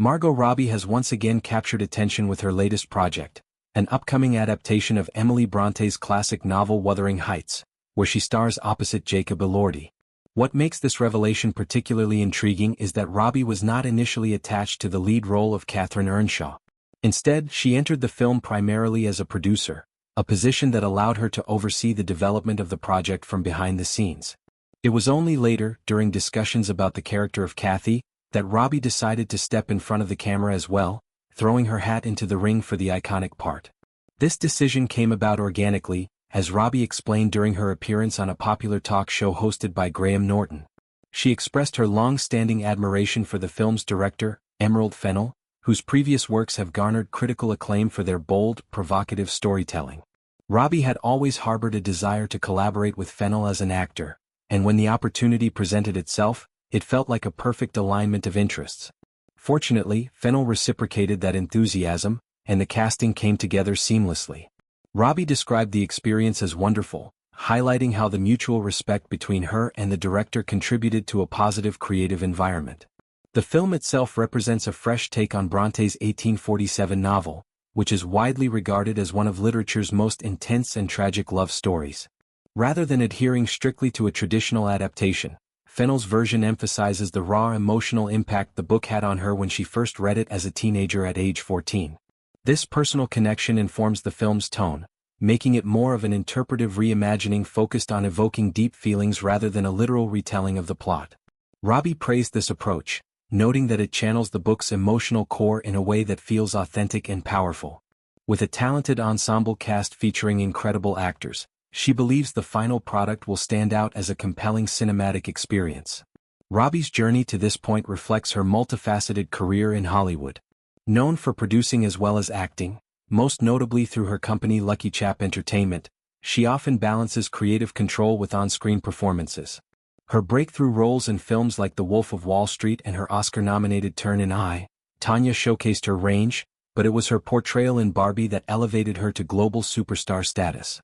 Margot Robbie has once again captured attention with her latest project, an upcoming adaptation of Emily Bronte's classic novel Wuthering Heights, where she stars opposite Jacob Elordi. What makes this revelation particularly intriguing is that Robbie was not initially attached to the lead role of Catherine Earnshaw. Instead, she entered the film primarily as a producer, a position that allowed her to oversee the development of the project from behind the scenes. It was only later, during discussions about the character of Cathy, that Robbie decided to step in front of the camera as well, throwing her hat into the ring for the iconic part. This decision came about organically, as Robbie explained during her appearance on a popular talk show hosted by Graham Norton. She expressed her long-standing admiration for the film's director, Emerald Fennell, whose previous works have garnered critical acclaim for their bold, provocative storytelling. Robbie had always harbored a desire to collaborate with Fennell as an actor, and when the opportunity presented itself, it felt like a perfect alignment of interests. Fortunately, Fennell reciprocated that enthusiasm, and the casting came together seamlessly. Robbie described the experience as wonderful, highlighting how the mutual respect between her and the director contributed to a positive creative environment. The film itself represents a fresh take on Bronte's 1847 novel, which is widely regarded as one of literature's most intense and tragic love stories. Rather than adhering strictly to a traditional adaptation, Fennell's version emphasizes the raw emotional impact the book had on her when she first read it as a teenager at age 14. This personal connection informs the film's tone, making it more of an interpretive reimagining focused on evoking deep feelings rather than a literal retelling of the plot. Robbie praised this approach, noting that it channels the book's emotional core in a way that feels authentic and powerful. With a talented ensemble cast featuring incredible actors, she believes the final product will stand out as a compelling cinematic experience. Robbie's journey to this point reflects her multifaceted career in Hollywood. Known for producing as well as acting, most notably through her company Lucky Chap Entertainment, she often balances creative control with on-screen performances. Her breakthrough roles in films like The Wolf of Wall Street and her Oscar-nominated turn in I, Tonya showcased her range, but it was her portrayal in Barbie that elevated her to global superstar status.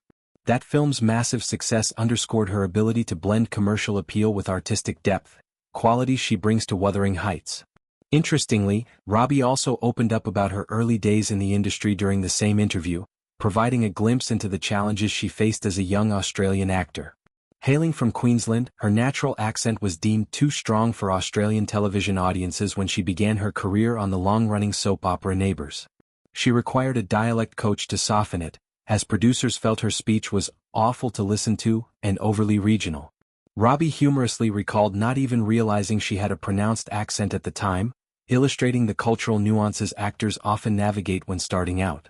That film's massive success underscored her ability to blend commercial appeal with artistic depth, qualities she brings to Wuthering Heights. Interestingly, Robbie also opened up about her early days in the industry during the same interview, providing a glimpse into the challenges she faced as a young Australian actor. Hailing from Queensland, her natural accent was deemed too strong for Australian television audiences when she began her career on the long-running soap opera Neighbours. She required a dialect coach to soften it, as producers felt her speech was awful to listen to and overly regional. Robbie humorously recalled not even realizing she had a pronounced accent at the time, illustrating the cultural nuances actors often navigate when starting out.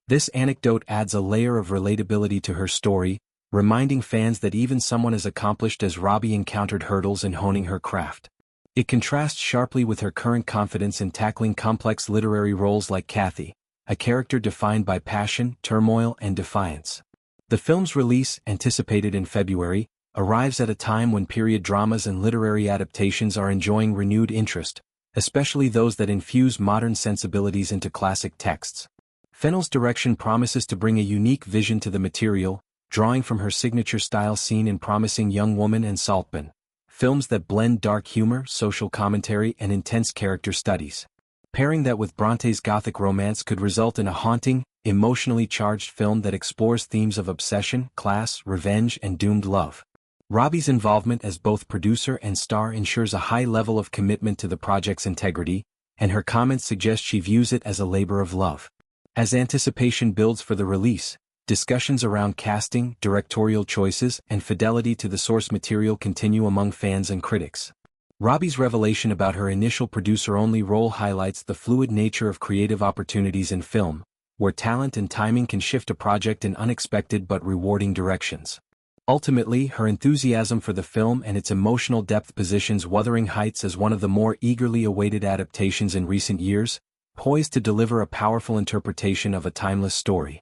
This anecdote adds a layer of relatability to her story, reminding fans that even someone as accomplished as Robbie encountered hurdles in honing her craft. It contrasts sharply with her current confidence in tackling complex literary roles like Cathy, a character defined by passion, turmoil, and defiance. The film's release, anticipated in February, arrives at a time when period dramas and literary adaptations are enjoying renewed interest, especially those that infuse modern sensibilities into classic texts. Fennell's direction promises to bring a unique vision to the material, drawing from her signature style seen in Promising Young Woman and Saltburn, films that blend dark humor, social commentary, and intense character studies. Pairing that with Bronte's gothic romance could result in a haunting, emotionally charged film that explores themes of obsession, class, revenge, and doomed love. Robbie's involvement as both producer and star ensures a high level of commitment to the project's integrity, and her comments suggest she views it as a labor of love. As anticipation builds for the release, discussions around casting, directorial choices, and fidelity to the source material continue among fans and critics. Robbie's revelation about her initial producer-only role highlights the fluid nature of creative opportunities in film, where talent and timing can shift a project in unexpected but rewarding directions. Ultimately, her enthusiasm for the film and its emotional depth positions Wuthering Heights as one of the more eagerly awaited adaptations in recent years, poised to deliver a powerful interpretation of a timeless story.